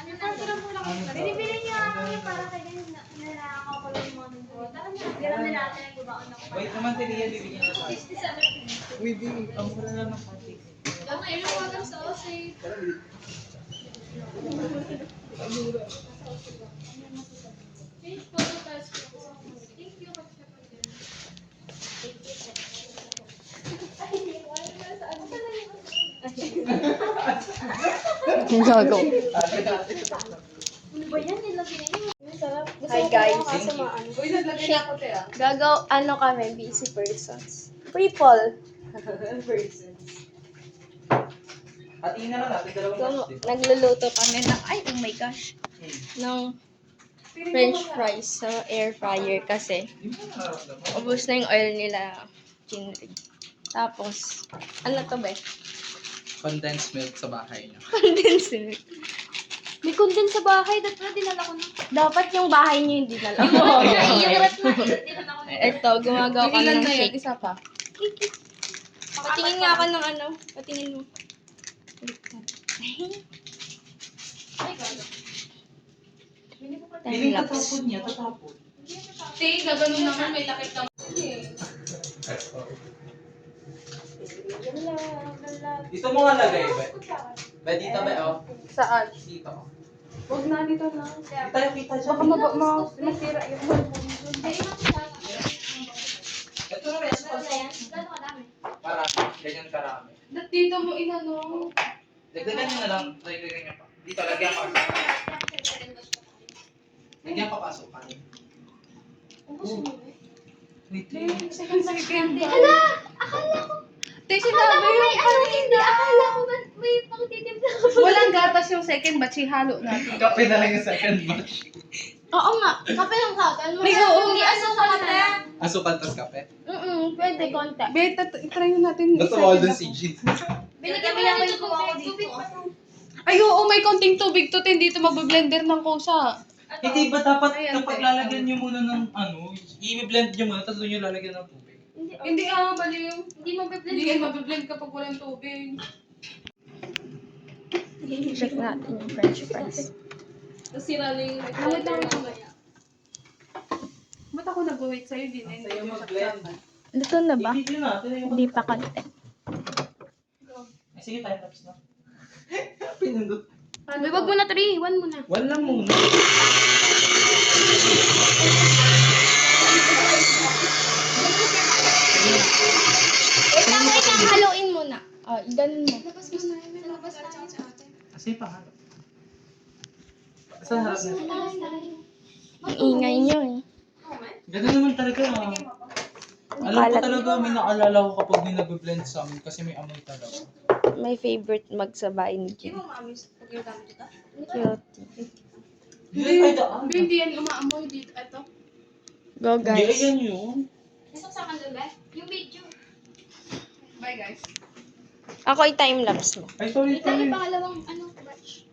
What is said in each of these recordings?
Binibili niya ako yung para kay ganyan na nakakakulo yung mga nandun. Biram na natin ang gubaon ako. Wait naman, sige yan, bibigyan ko tayo. 67. Uy, di, ang mura lang ng pati. Okay, yung wagang sa Osay. Finish photo tayo. Thank you. Yung gago. Ano ba yan? Nilagyan niyo. Hi guys. Uy, naglagay na ako tayo. Gagaw, ano kami, busy persons. People. Hatiin na lang natin, dalawang So, batch, di ba? nagluluto kami ng, ay, oh my gosh, ng French fries sa air fryer kasi Di mo nararamdaman. ubos na yung oil nila, chinrig. Tapos, ano to be? Condensed milk sa bahay niya. Condensed milk. May condense sa bahay. Dapat na dinala ko na. Dapat yung bahay niyo hindi na lang. Yung rat na. Dinala ko na. Ito, gumagawa kami ng shake. Isa pa. Patingin nga ako ng ano. Patingin mo. Ay, gago. Time Piling lapse. tatapon niya, tatapon. Sige, gaganon naman. May takip naman. Dito mo nga lagay, ba? Ba, dito ba, oh? Saan? Dito. Huwag na dito na. Kita siya. Baka masira yun. Ito na, may sauce. Gano'n kadami? Para, ganyan karami. Ba't dito mo inano? Dagdagan niyo na lang, dagdagan niyo pa. Dito, lagyan pa. Lagyan pa pasukan. Wait, Second ba? Hala! Akala ko. Te, Akala sinabi ko may yung ano hindi. Akala ko may pangtitip na. Walang gatas yung second batch. Halo natin. kape na lang yung second batch. Oo nga. Kape lang kakan. May oo. Hindi aso ka na. Asukan tas kape. Pwede konti. Beta, try natin. Ba't second all the batch. CG? Binigyan mo lang yung tubig pa to. Ay, oo, may konting tubig to. Hindi ito magbe-blender ng kusa. Hindi ba dapat Ayan, kapag te. lalagyan niyo muna ng ano, i-blend niyo muna, tapos doon niyo lalagyan ng tubig? Hindi mali yung... Hindi mo be-blend. Hindi yan mabe-blend kapag walang tubig. Check natin yung French fries. Tapos sira na yung nag-blender mamaya. Ba't ako nag-wait sa'yo? Di na Sa'yo yung mag-blend. Luto na ba? I-video natin. Hindi pa konti. Ay, sige, time lapse na. Pinindot. Uy, wag mo na 3. 1 mo na. Wala muna. Wait lang. Haluin mo na. Oh, ganun mo. Labas tayo. Kasi pangarap. Saan harap na? Ang ingay nyo eh. Ganun naman talaga. Alam ko talaga, may naalala ko kapag may nag-blend sa amin kasi may amoy talaga. My favorite magsabahay ni Jim. Cute. Ay, daan. Hindi yan umaamoy dito. Ito. Go Hindi, guys. ayan yun. Nasaksakan doon ba? Yung video. Bye, guys. Ako ay time-lapse mo. Ay, sorry, Ito yung sorry. pangalawang batch.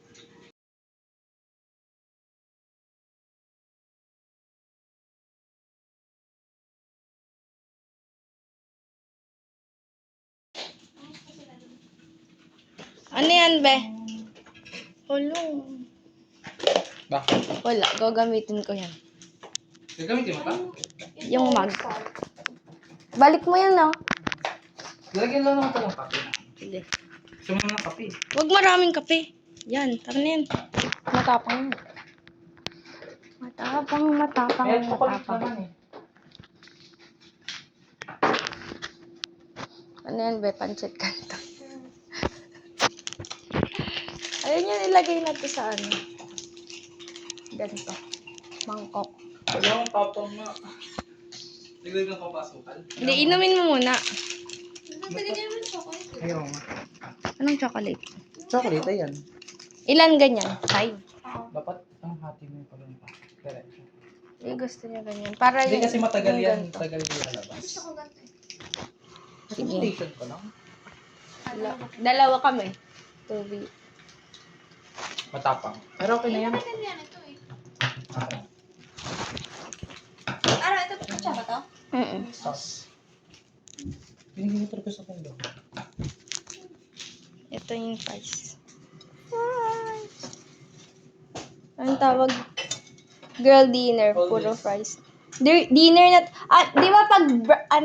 Ano yan, be? Hulong. Bakit? Wala, gagamitin ko yan. Gagamitin mo pa? Yung mug. Balik mo yan, oh. Lagyan lang naman ito ng kape. Sige. Gusto mo ng kape? Huwag maraming kape. Yan, tara na yan. Matapang yan. Matapang. Ayan, chocolate naman eh. Ano yan, be? Pancit canton. Ayun yan, ilagay natin sa ano. Ganito. Mangkok. Wala akong tapang na. Nagdagang papasukan. Hindi, inumin mo muna. Binigyan mo ng chocolate. Ayaw nga. Anong chocolate? Chocolate, ayan. Ilan ganyan? 5. Dapat ang hati mo yung palumpa. Diretso. Eh, gusto niya ganyan. Para Hindi yung- kasi matagal yung yan. ganito. Matagal yung lalabas. Gusto ko ganito eh. Sige. Station pa lang. Dalawa kami. 2B. Matapang. Pero okay na yan. Maganda yan ito eh. Ara, ito pa ba to? Sauce. Binigyan ko talaga sa kondo. Ito yung fries. Anong tawag? Girl dinner, puro fries. Dinner na, di ba pag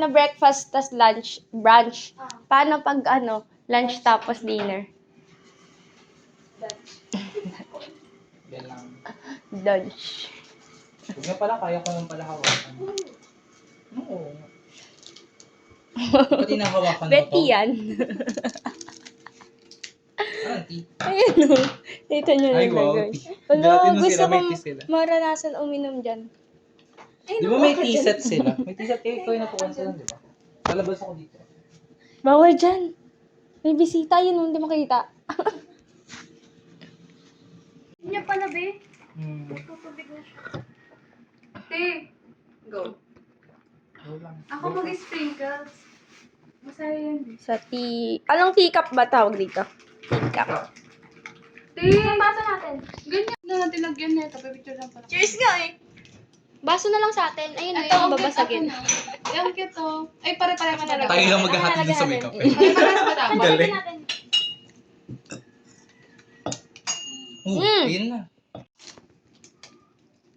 breakfast tas lunch, brunch? Paano pag lunch tapos dinner? Yan lang. Lunch. Huwag nga pala, kaya ko lang pala hawakan. Oo. Ba't hinahawakan mo to? Betty yan. Auntie. Ayun o. Dito nyo Ay, wow. nilagay. Dati Wala, nung gusto sila, may kong tea sila. maranasan uminom dyan. Di ba may tea set sila? May tea set kayo, ikaw yung natukan sila, di ba? Lalabas ako dito. Bawal dyan. May bisita yun, hindi makita. Hindi niya pala, be. Tutubig na siya. Te, go. Go lang. Ako mag-sprinkles. Masaya yan. Sa anong teacup ba tawag dito? Teacup. Te, Basa natin. ganyan na natin lagyan na ito. Pipicture lang pala. Cheers nga eh. Baso na lang sa atin. Ayun na Ito, yung ang babasagin. cute. Ang cute to. Ay, pare-pare ka talaga. Tayo lang maghahatid dun sa makeup eh. Pare-pare ka tama. Galing. natin. Ayun na.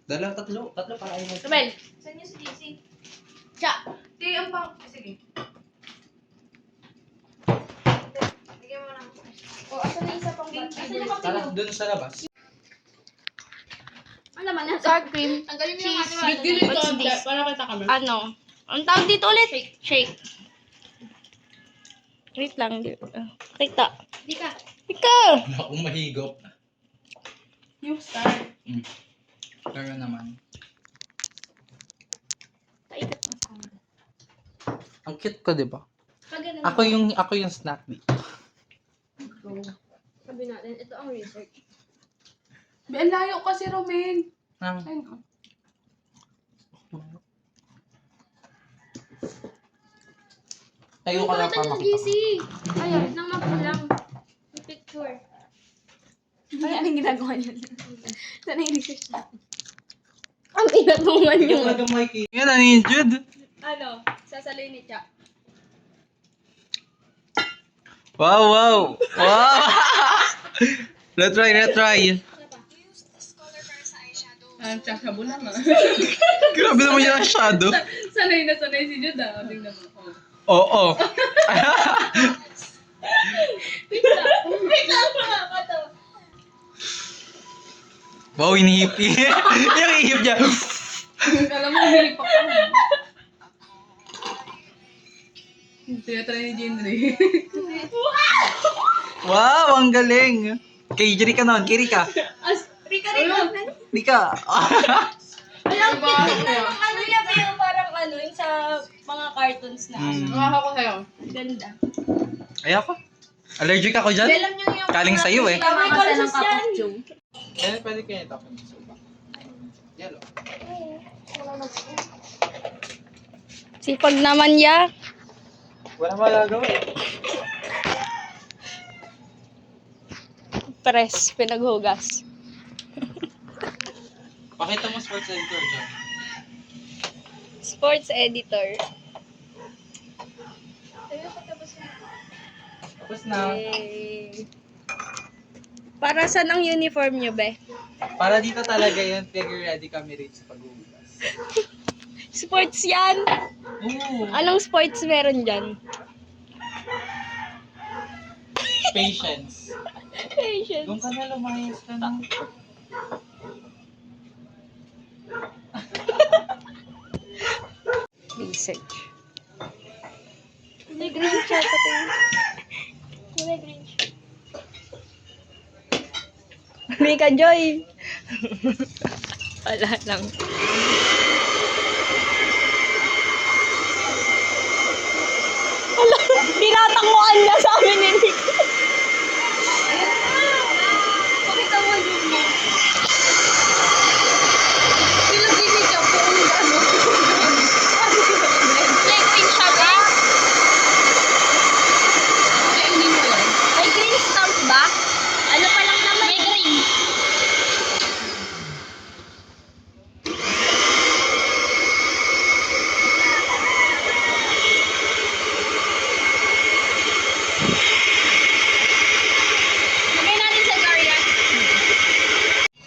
Tatlo para ayun. Sabel. Saan niyo si JC? Cha. Te, ang pang... Sige. Bigyan mo lang. O, asan na isa pang bag? Asan yung Tara, kapatid? dun sa labas. Ano naman yan? Sour cream. Tanggalin mo yung Cheese. ano. Bigyan ito. What's this? Para kita kami. Ang tawag dito ulit? Shake. Wait lang. Kita. Di ka. Ikaw. Wala akong mahigop. Yung star. Pero naman. Paikat mo sa akin. Ang cute ko, di ba? Pag ganun. Ako yung snack dito. Sabi natin, ito ang research. Ang layo kasi, Romain. Ang Ayun, oh. tayo ka lang Pakita para niyo makita JC. Ayun, nang magulang. Yung picture. Ay, anong ginagawa niyo? Sana yung research natin. Ang pinatungan ko. niyo. Talaga makikita. Yan, ano yung Jude? Sasaloy ni Cha. Wow! Let's try. Sasabo lang ah. Grabe naman yung shadow. Sanay na sanay si Jude ah. Tingnan mo. Oo. Wow, inihip. Yung ihip niya. Alam mo, umiipak ka na. Tinatry ni Jinri. Wow, ang galing. Kay Jiri ka nun, Kiri ka. Rika. Rika. Alam ko, ano niya, Beo, parang yung sa mga cartoons na Mukha ko sa'yo. Ganda. Ay ako. Allergic ako dyan. Alam niyo yung... Kaling sa'yo eh. May colors yan. Kaya pwede kayo tapon. Yellow. Sipag naman ya. Wala magagawa eh. Press, pinaghugas. Pakita mo sports editor dyan. Sports editor. Tapos na. Yay. Para saan ang uniform nyo, be? Para dito talaga yun, figure ready kami rin sa paghuhugas. Sports yan. Oo. Anong sports meron dyan? Patience. Patience. Doon ka na lumayas ka na. Research. May green siya pati. May green siya. Mika Joy. Wala lang. Wala. Tinatanguan niya sa amin ni Nico. Pakita mo yun mo. Pinag-ibig ka po kung ano. May green siya ba? Kainin mo yan. May green stamp ba? Ano pa lang naman? May green.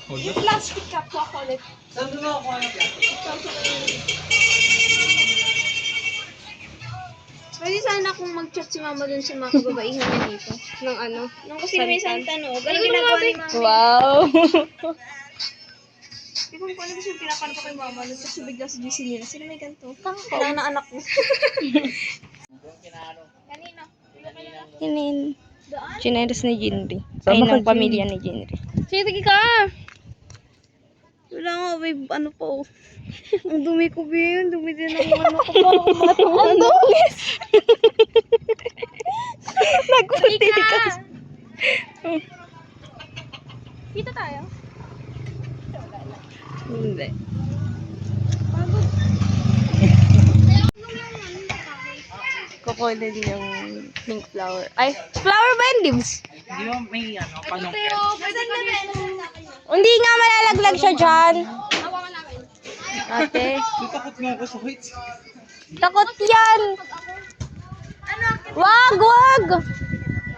Hold on. Plastic cup ko ulit. Saan doon ako ng plastic? Pwede sana akong mag-chat si mama dun sa mga kababaihan na dito. Ng ano? Nung kasi may isang tanong, ganun ginagawa ni mama. Wow! Hindi ko alam kasi yung pinapano ko kay mama. Nung kasi bigla sa GC nila, sino may ganito? Kailangan ng anak ko. Kanino? Hinin. Chineris ni Jinri. Sama Ay, ka, ng pamilya ni Jinri. Sige ka! Wala nga, may ano pa oh. Ang dumi ko, Bi. Ang dumi din ang ano ko ba? Ang dungis! Nagkunti ka. Kita tayo? Hindi. Kukunin yung pink flower. Ay, flower ba yung leaves? Hindi mo may ano, panong Pwede na rin. Hindi nga malalaglag siya dyan. Ate, Takot nga ako sa heights. takot yan. Wag, wag.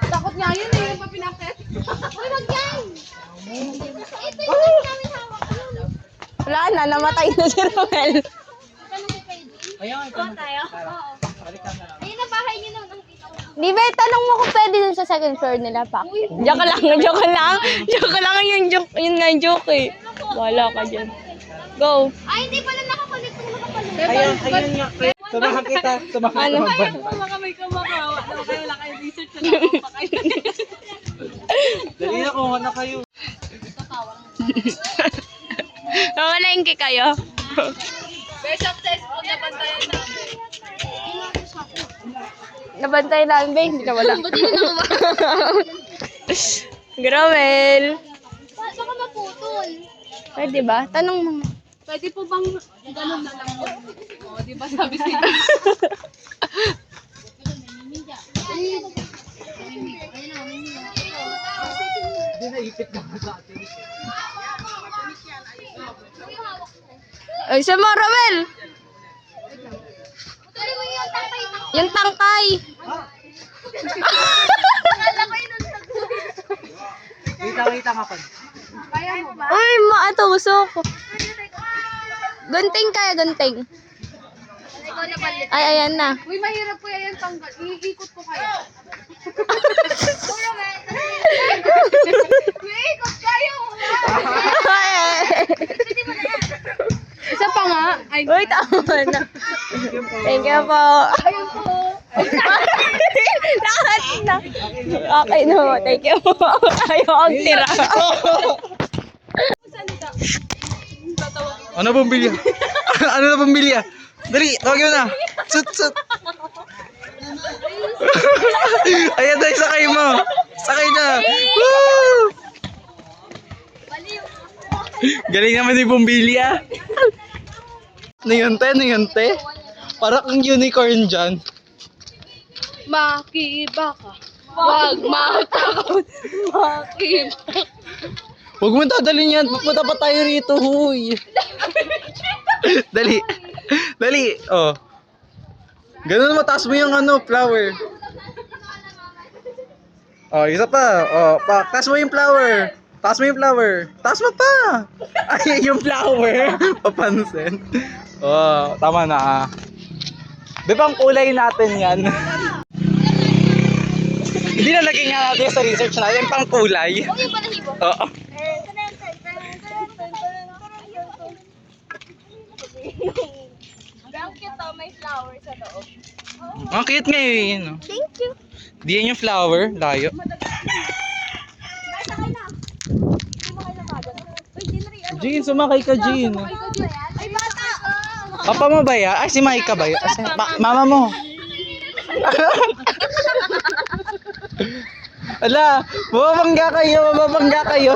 Takot nga yun eh, yung papinakit. Uy, wag yan! Ito yung namin hawak. Wala na, namatay na si Romel. Tanong ko kayo din. Ayaw, ikaw na. Tayo? Oo. Balik ka na lang. Ayun na bahay niyo na nakita ko. Di ba, tanong mo kung pwede dun sa second floor nila pa. Joke lang, joke lang. Joke lang yung joke, yun nga yung joke eh. Wala ka dyan. Go. Ay, hindi pala nakakulit kung nakapalo. Ayun nga. Samahan kita. Samahan Ano? kita. Baka may kamakawa. Wala kayo research na lang pa kayo. Dali na, kuha na kayo. Mamalengke kayo. Best successful na bantayan na. Nabantay namin ba? Hindi na wala. Gromel. Baka maputol. Pwede ba? Tanong mo. Pwede po bang ganun na lang? O, di ba sabi sila? Hindi naipit na sa atin. Ay, siya mo, Romel. Tuloy mo yung tapay na. Yung tangkay. Akala ko yun ang Wait lang ako. Kaya mo ba? Uy, maatusok. Gunting kaya, gunting. Ikaw na palit. Ay, ayan na. Uy, mahirap ko yan tanggal. Iikot ko kayo. Puro nga. Iikot kayo. Pwede mo na yan. Isa pa nga. Ay, Uy, tama na. Thank you po. Ayun po. Lahat na. Okay na po. Thank you po. Ayaw ang tira. Ano bumili? Ano na bumili? Dali, tawagin mo na. Sut. Ayan tayo, sakay mo. Sakay na. Woo! Galing naman ni Bumbilya. Niyonte. Parang ang unicorn dyan. makiba ka. Wag matakot. Makiba. Huwag mo dadalhin yan. Pupunta pa tayo rito, huy. Dali. Oh. Ganun mo, taas mo yung ano, flower. Oh, isa pa. Oh, taas mo yung flower. Taas mo pa. Ay, yung flower. Papansin. Oh, tama na. Di ba ang kulay natin yan? Hindi na naging nga natin sa research natin, pang kulay. Huwag yung balahibo. Oo. Ang cute to, may flowers sa loob. Ang cute nga yun. No? Thank you. Di yan yung flower, layo. Basta kayo na. Hindi mo kayo namagan. Uy, Jinri, ano? Jean, sumakay ka, Jean. Ay, bata! Papa mo ba yan? Ay, si Maika ba yan? Mama mo. Ala, mababangga kayo.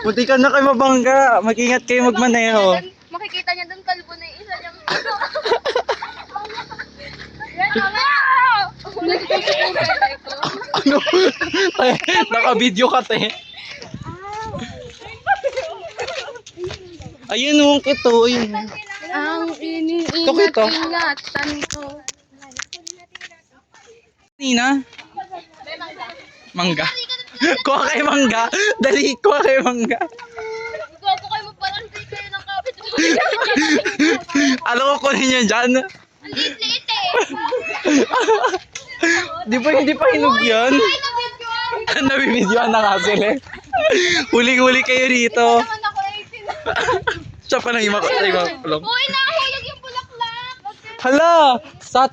Munti ka na kayo mabangga. Mag-ingat kayo magmaneho. Makikita niya doon kalbo na yung isa niyang Yan, mama! Ano? Naka-video ka, te. Ayun, ang kito. Ayun. Ang Ito, kito. iniingatan ko. Nina? Mangga. Kuha kayo mangga. Dali, kuha kayo mangga. Gwapo kayo mo parang hindi kayo ng kapit. Alam ko kunin nyo dyan. Ang liit-liit eh. Hindi pa hinog yan. Nabibidyoan na nga sila. Huling-huli kayo rito. Naman ako 18. Siya pa nang imakulong. Uy, nahulog yung bulaklak. Hala! Sa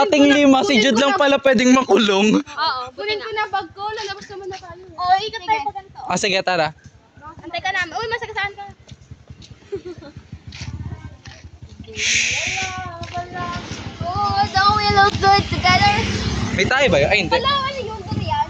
ating lima, si Jude lang pala pwedeng makulong. Oo, Kunin ko na bag ko, lalabas naman na tayo. Oo, ikat tayo pa ganito. Ah, sige, tara. Antay ka namin. Uy, masagasaan ka. Oh, don't we look good together? May tayo ba yun? Ay, hindi. Wala, ano yung durian?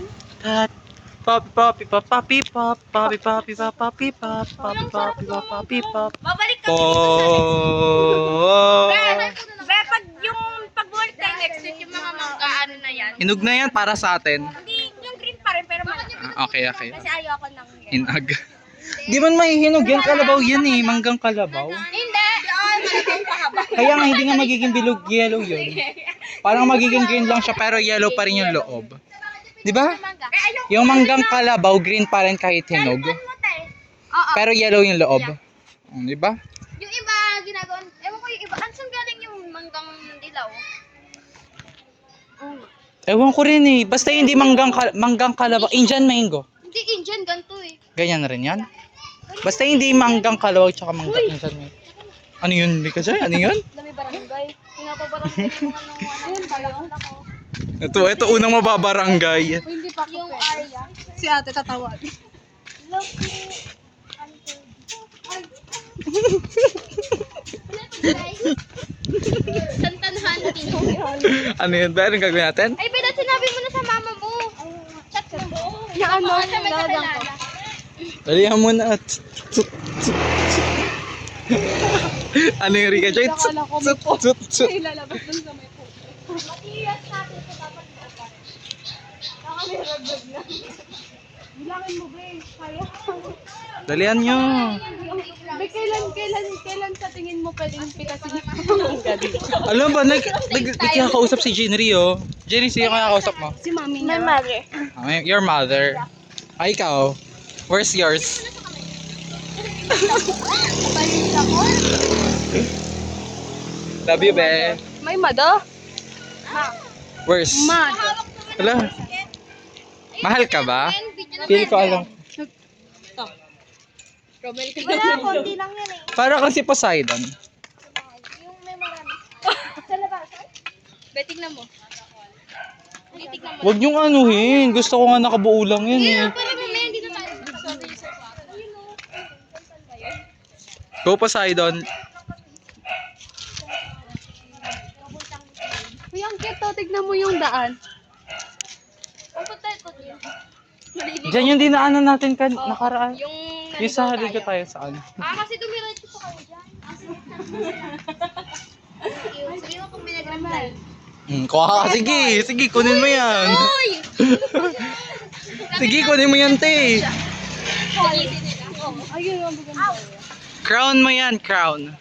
Poppy, poppy, pop, poppy, poppy, pop, poppy, pop, poppy, poppy, pop, poppy, pop. Babalik ka. Oh. Pag yung pagbalik tayo next week, yung mga mangga, ano na yan. Hinog na yan para sa atin. Hindi, yung green pa rin, pero malaki. Okay. Kasi ayoko nang Hinag. Di man mahihinog yan, kalabaw yan eh. Manggang kalabaw. Hindi! Malaking pahaba. Kaya nga hindi nga magiging bilog yellow yun. Parang magiging green lang siya pero yellow pa rin yung loob. Di ba? Mangga. Eh, ayoko. Yung manggang kalabaw, green pa rin kahit hinog. Oo. Pero yellow yung loob. Di ba? Yung iba, ginagawa, ewan ko yung iba, saan galing yung manggang dilaw? Ewan ko rin eh. Basta hindi manggang kalabaw. Indian mango. Hindi, Indian, ganito eh. Ganyan rin yan. Basta hindi manggang kalabaw tsaka manggang Indian mango. Ano yun, Mika Jay? Ano yun? Dami barangay. Pinapabarangay yung mga nung ayun, parang ako. Ito unang mababarangay. Hindi pa Yung Arya. Si ate tatawag. Love you. Santan hunting. Ano yun ba? Anong gagawin natin? Ay, Beda, sinabi mo na sa mama mo. Chat mo. Yung ano, Siya may dadang ko. kakilala. Dalihan mo na. Ano yung Rika Jay? Akala ko may po. Tsut. Ilalabas dun sa may po. Matiyas natin sa dapat mo pa. Baka may ragdag na. Bilangin mo, be. Kaya. Dalihan nyo. Be, kailan sa tingin mo pwedeng pitasin yung Alam ba, nagkakausap si Jinri oh. Jinri, sino kaya kausap mo? Si mami niya. mother. Your mother. Ay, ikaw. Where's yours? Balis ako. Love you, be. May mado? Where's? Mad. Hello? Mahal ka ba? Feel ko alam. Wala, konti lang yan eh. Para kang si Poseidon. Yung may marami. Sa labasan? Be, tignan mo. Tignan mo. Huwag niyong anuhin. Gusto ko nga nakabuo lang yan eh. Pero mamaya hindi na tayo. Sorry, sir. Go Poseidon. Uy, ang cute to. Tignan mo yung daan. Ang patay ko din. Diyan yung dinaanan natin nakaraan. Yung Yung sa haliga tayo saan? kasi dumiretso pa kayo dyan. Sige mo kung may nag-reply. Kuha ka. Sige, kunin mo yan. Uy! Sige, kunin mo yan, te. Ayun, ang maganda. Crown mo yan, crown.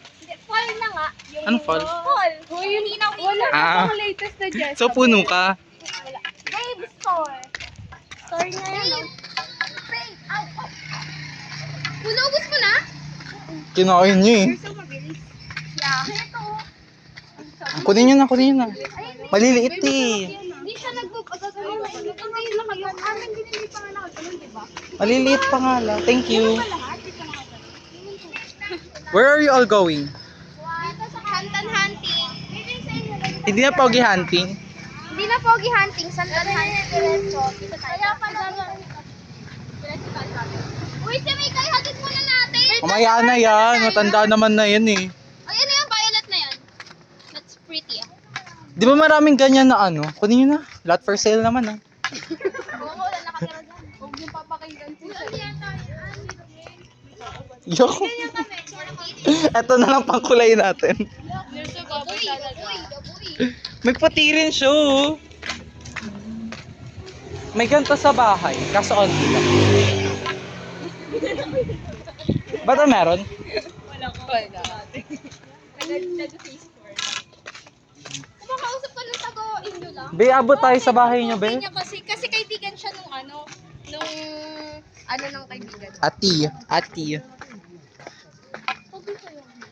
Fall na nga. Anong fall? Fall. Uy, hindi na Wala Ah. pa ang latest na Jess. So, puno ka. Babe, store. Store na yan. Babe, ow, ow. Ulubos mo na? Kinain niyo eh. So mabilis. Yeah. Ito. Kunin nyo na. Maliliit eh. Hindi siya nagpapagagawin na ito. Ngayon lang yung amin din hindi pa nga nakagano'n, di ba? Maliliit pa nga lang. Thank you. Lahat, di pa nakagano'n. Where are you all going? Dito sa Santan Hunting. Hindi na pogi hunting. Hindi na pogi hunting, Santan Hunting. Diretso. Dito tayo. Kaya pala. Diretso tayo. Uy, si Mikay, hatid muna natin. Mamaya na yan. Matanda naman na yan eh. Ay, ano yung violet na yan? That's pretty ah. Di ba maraming ganyan na ano? Kunin nyo na. Lot for sale naman ah. Oo, wala nakatira dyan. Huwag yung papakinggan si Ano yan tayo? Yo. Ganyan kami. Ito na lang pangkulay natin. There's a baboy talaga. May patirin siya oh. May ganito sa bahay. Kaso onti lang. Ba't na meron? Kumakausap ka ng tago-Indo lang. Be, abot tayo sa bahay nyo, be. Kasi kaibigan siya nung ano ng kaibigan. Ati.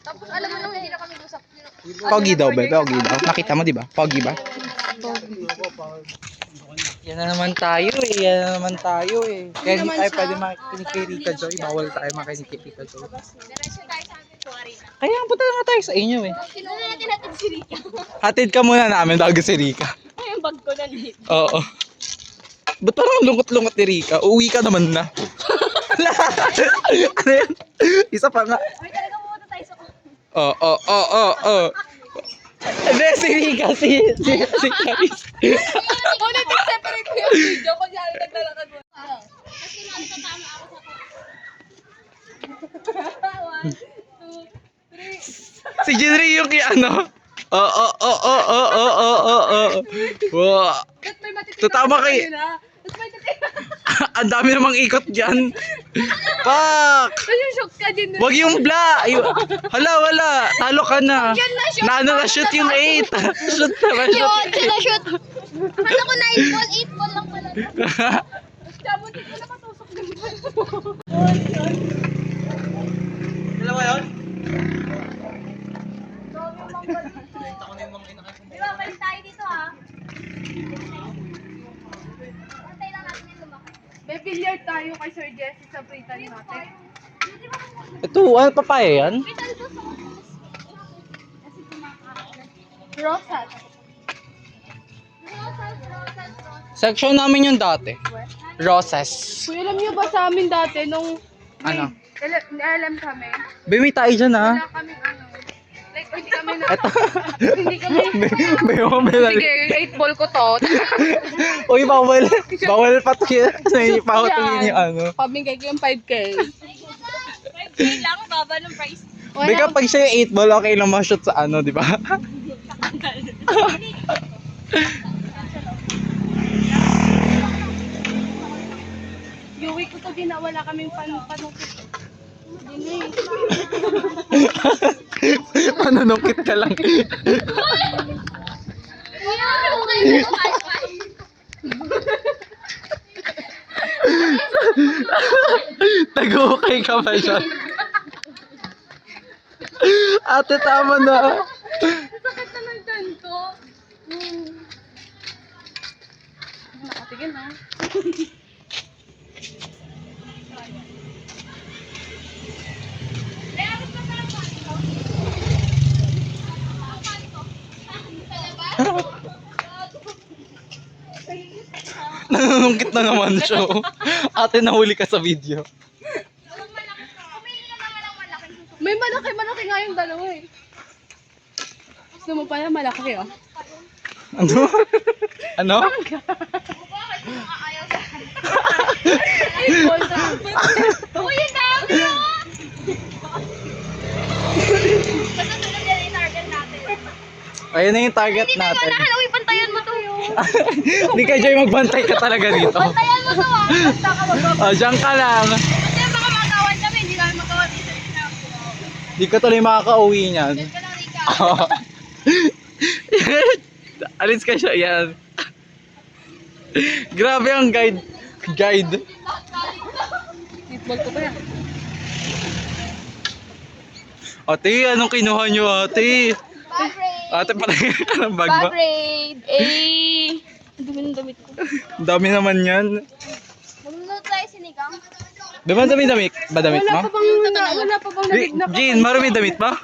Tapos alam mo nung hindi na kami usap. Pogi daw, be. Pogi daw. Nakita mo, di ba? Pogi ba? Yan na naman tayo eh. Kaya hindi tayo pwede makinig kay Rika Joy. Bawal tayo makinig kay Rika Joy. Diretso tayo sa amin, kuwari na. Kaya punta na nga tayo sa inyo eh. Kinuha natin si Rika. Hatid ka muna namin bago si Rika. Ay, yung bag ko na late. Oo. Ba't parang lungot-lungot ni Rika? Uwi ka naman na. Ano yan? Isa pa nga. Ay, talaga pumunta tayo sa Oo. Hindi, si Rika, si Charis. Ulit yung separate ko yung video kung saan naglalakad mo. Kasi nagtatama ako sa Si Jinri yung ano. Oo. Wow. Tutama kay... Ang dami namang ikot dyan. Pak! Yung shock ka din. Wag yung bla! Wala. Talo ka na. Na shoot yung 8. Shoot na. Shoot. Akala ko 9 ball, 8 ball lang pala. Dabot ko na matusok ng ball. Dalawa yun? Di ba, balik tayo dito ha? Antay lang natin yung lumaki. May billiard tayo kay Sir Jesse sa Britain natin. Ito, ano papaya yan? Pital to sa Rosas. Rosas. Section namin yung dati. Roses. Kuya, alam niyo ba sa amin dati nung Ano? alam kami, Bimi tayo dyan ha. wala kaming ano, like hindi kami na, Eto. hindi kami, sige, 8 ball ko to. Uy, bawal patugin. Papatugin yung ano. Pamigay ko yung 5K. 5K lang, baba ng price. Beka, pag siya yung 8 ball, okay lang ma-shoot sa ano, di ba? Yung week ko to din na wala kaming panungkit. Manunukit ka lang. Tag-ukay ka ba siya? Ate, tama na. Sakit na ng ganito. Nakatigil na. Nanunungkit na naman siya. Ate, nahuli ka sa video. May malaki nga yung dalawa eh. Gusto mo pala malaki oh. Ano? Ano? Uy, yung dami mo! Basta sunod yan yung target natin. Ayun na yung target Hindi tayo natin. manahan. Uy, pantayan mo to. Hindi ka, Joy, magbantay ka talaga dito. Pantayan mo to ah. Basta ka mag- Diyan ka lang. Kasi baka makawan kami, hindi namin makawan dito. Di ka tuloy makaka-uwi niyan. Diyan ka lang, Rika. Alis ka siya, yan. Grabe ang guide. Meatball ko pa yan. Ate, anong kinuha niyo, ate? Bag raid. Ate, patay ka ng bag ba? Bag raid. Ang dumi ng damit ko. Ang dami naman yan. Magluluto tayo sinigang. Di ba damit ba damit mo? Wala pa bang Jean, marami damit ba?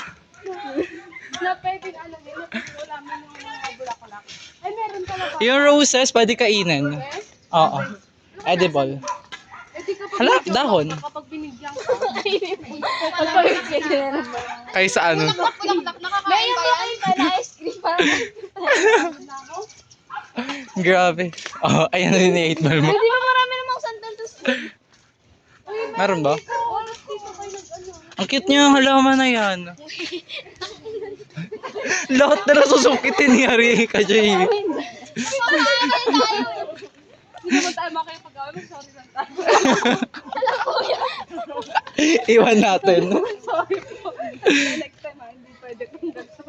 na pwedeng ano din, wala mo yung mga bulaklak. Ay, meron talaga. Yung roses, pwede kainin. Oo. Edible. Eh, di kapag Hala, binigyan dahon. ka, kapag binigyan ka. Kapag Kay sa ano? Pulaklak, nakakain ba yan? Pala ice cream. Grabe. Oh, ayan na yung 8 ball mo. Di ba marami namang sandal to? Meron ba? Ang cute niya, halaman na yan. Lahat na nasusukitin ni Ari ka, Jay. Hindi naman tayo makipag-awin. Sorry lang tayo. Iwan natin. Sorry po. Next time hindi pwede kung ganito.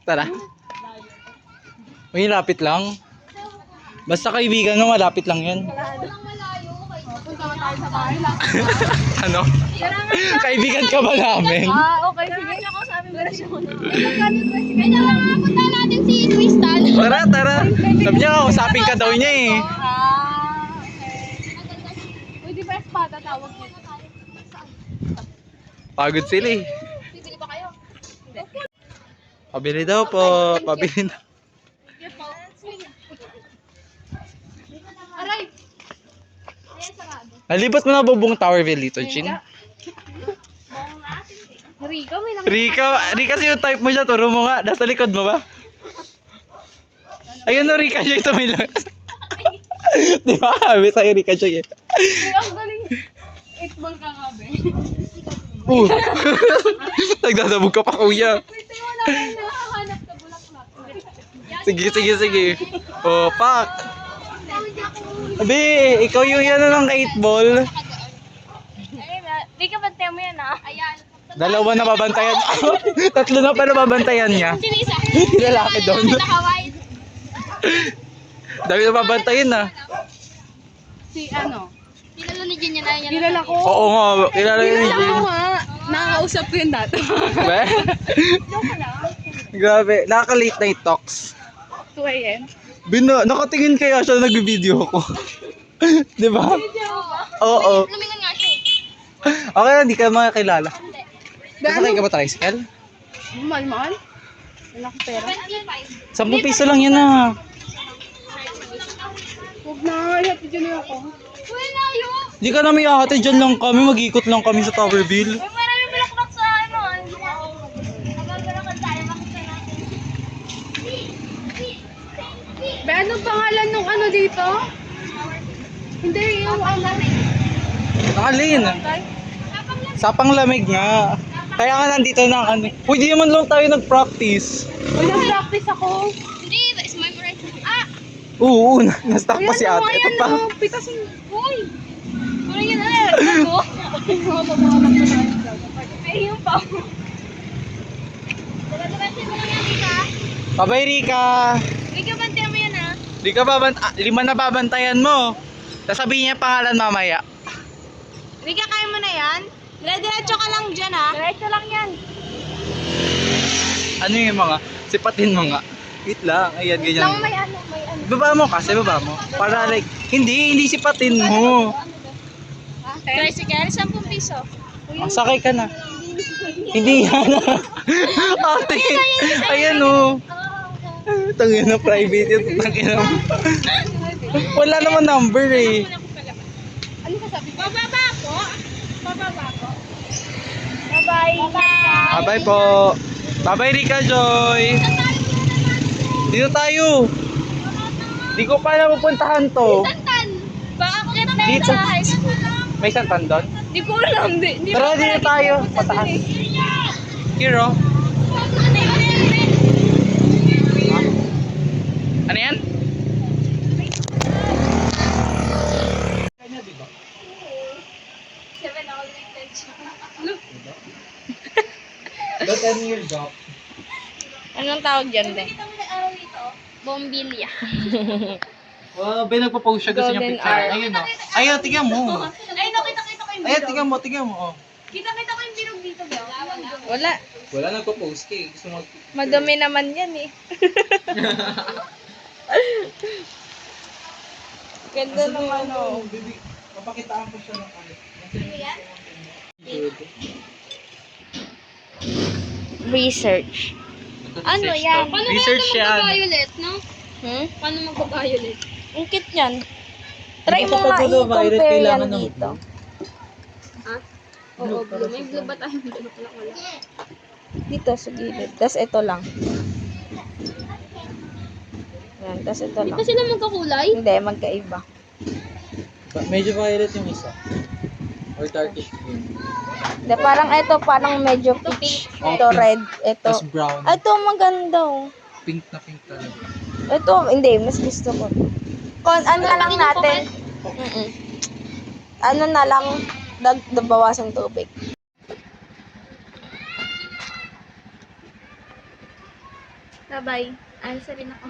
Tara. May lapit lang. Basta kaibigan mo, malapit lang yan. Walang malayo. Punta ka tayo sa bahay lang. Ano? Kaibigan ka ba namin? Okay. Sige. Ako sabi mo na siya. Kaya naman nga, punta natin si Crystal. Tara, tara. Sabi niya, usapin ka daw niya eh. Uy, di ba espada tawag mo? Pagod sila eh. Bibili ba kayo? Pabili daw po. Pabili daw. Aray! Ayan, sarado. Nalibot mo na bubong Towerville dito, Chin? Rico, may Rika yung type mo siya. Turo mo nga. Nasa likod mo ba? Ayun no, Rika siya ito may lang. Di ba? Sabi sa'yo, Rika siya eh. Ang galing. 8 ball ka nga, be. Nagdadabog ka pa, kuya. Wait, wala ka nakahanap ka bulaklak. Sige, sige, sige. Oh, pak. Abi, ikaw yung yan ng 8 ball. Di ka bantay mo yan, ah. Ayan. Dalawa na babantayan. Tatlo na pa na babantayan niya. Sinisa. Lalaki doon. Nakawait. Dami na babantayan na. Si ano? Kilala ni Jen yan. Ayan. Kilala ko. Oo nga, kilala yun ni Kilala Jane. ko nga. Nakakausap ko yun dati. Be? Grabe, nakaka-late night talks. 2 a.m. Nakatingin kaya siya nag-video ko. Di ba? Oo. Lumingan nga siya. Okay lang, di ka makakilala. Nasakay ka ba tricycle? Mahal-mahal? Wala ko pera. 25. 10 piso lang yan ah. Huwag na. Ihatid yun na ako. Uy, layo. Di ka namin ate, dyan lang kami, mag-ikot lang kami sa Towerville. Uy, maraming bulaklak sa ano. Nagagalakan tayo. Makita natin. Be, anong pangalan nung ano dito? Hindi yung ano. Nakalin. Sapang lamig nga. Kaya nga nandito na ano. Uy, di naman lang tayo nag-practice. Uy, nag-practice ako. Hindi, is memorize. Ah! Oo, na-stuck pa si ate. Ito pa. Pitasin. Uy! Parang yun na. Ako? Ay, yung pa. Dalawa-dalawa mo lang yan, Rika. Bye-bye, Rika. Rika, bantayan mo yan, ah. Di ka lima na babantayan mo. Sasabihin niya pangalan mamaya. Rika, kaya mo na yan? Diretso ka lang dyan, ah. Diretso lang yan. Ano yung mga? Sipatin mo nga. Wait lang. Ayan, ganyan. May ano. Baba mo kasi, baba mo. Para like, hindi sipatin mo. Tricycle, 10 piso. Sakay ka na. Hindi yan. Ate, ayan o. Tangin na private yun. Tangin na. Wala naman number eh. Ano sasabi ko? Bababa po. Bye-bye. Bye-bye po. Bye-bye Rika Joy. Dito tayo. Di ko pa na pupuntahan to. Santan. Baka ko na Dito. sa high school. May santan doon? Di ko alam. Di Tara, dito tayo. Pataas. Hero. Ano yan? Ba't 10 years off? Anong tawag dyan, be? Kita mo na araw dito. Bombilya. Wow, ba nagpo-post siya gusto niya Golden picture. hour. Ayun o. Ayun, tingnan mo. Ay, nakita ko yung Ayun, tingnan mo. Oh. Kita ko yung bilog dito, Bel. Wala. Wala nagpo-post ka eh. Gusto mo. Madumi naman yan eh. Ganda naman oh. Baby, papakitaan ko siya ng ano. Research. Ano yan? Paano Research yan. Violet, no? Paano magpa-violet? Ang cute yan. Try Hindi mo ka nga pag-violet, i-compare yan kailangan ng dito. Oo, blue. May blue ba tayo? Blue pala wala. Dito sa gilid. Tapos ito lang. Yan, tapos ito Di lang. ba sila magkakulay? Hindi, magkaiba. Medyo violet yung isa. Or darkish green. Hindi, parang ito, parang medyo peach. Ito red. Ito. Tapos brown. Ito maganda oh. Pink na pink talaga. Ito, hindi, mas gusto ko. Ano na lang natin? Ano na lang, bawasan tubig. Bye-bye. Answer rin ako.